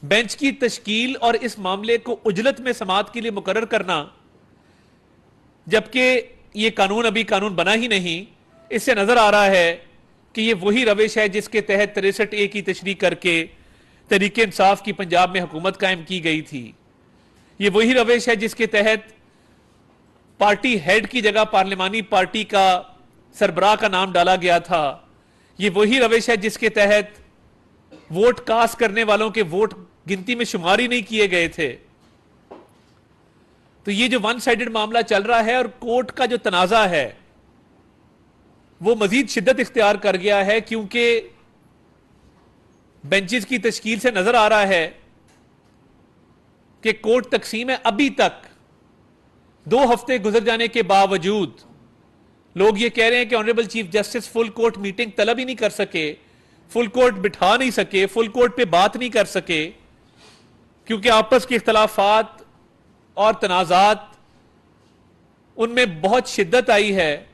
Bench کی تشکیل اور اس معاملے کو اجلت میں سماعت کے لیے مقرر کرنا، جبکہ یہ قانون ابھی قانون بنا ہی نہیں، اس سے نظر آ رہا ہے کہ یہ وہی روش ہے جس کے تحت 63A کی تشریح کر کے تحریک انصاف کی پنجاب میں حکومت قائم کی گئی تھی۔ یہ وہی روش ہے جس کے تحت پارٹی ہیڈ کی جگہ پارلیمانی پارٹی کا سربراہ کا نام ڈالا گیا تھا۔ یہ وہی روش ہے جس کے تحت ووٹ کاسٹ کرنے والوں کے ووٹ گنتی میں شمار ہی نہیں کیے گئے تھے۔ تو یہ جو ون سائیڈڈ معاملہ چل رہا ہے اور کورٹ کا جو تنازع ہے وہ مزید شدت اختیار کر گیا ہے، کیونکہ بینچز کی تشکیل سے نظر آ رہا ہے کہ کورٹ تقسیم ہے۔ ابھی تک 2 ہفتے گزر جانے کے باوجود لوگ یہ کہہ رہے ہیں کہ honourable chief justice full court meeting طلب ہی نہیں کر سکے، فل کورٹ بٹھا نہیں سکے، فل کورٹ پہ بات نہیں کر سکے، کیونکہ آپس کے اختلافات اور تنازعات ان میں بہت شدت آئی ہے۔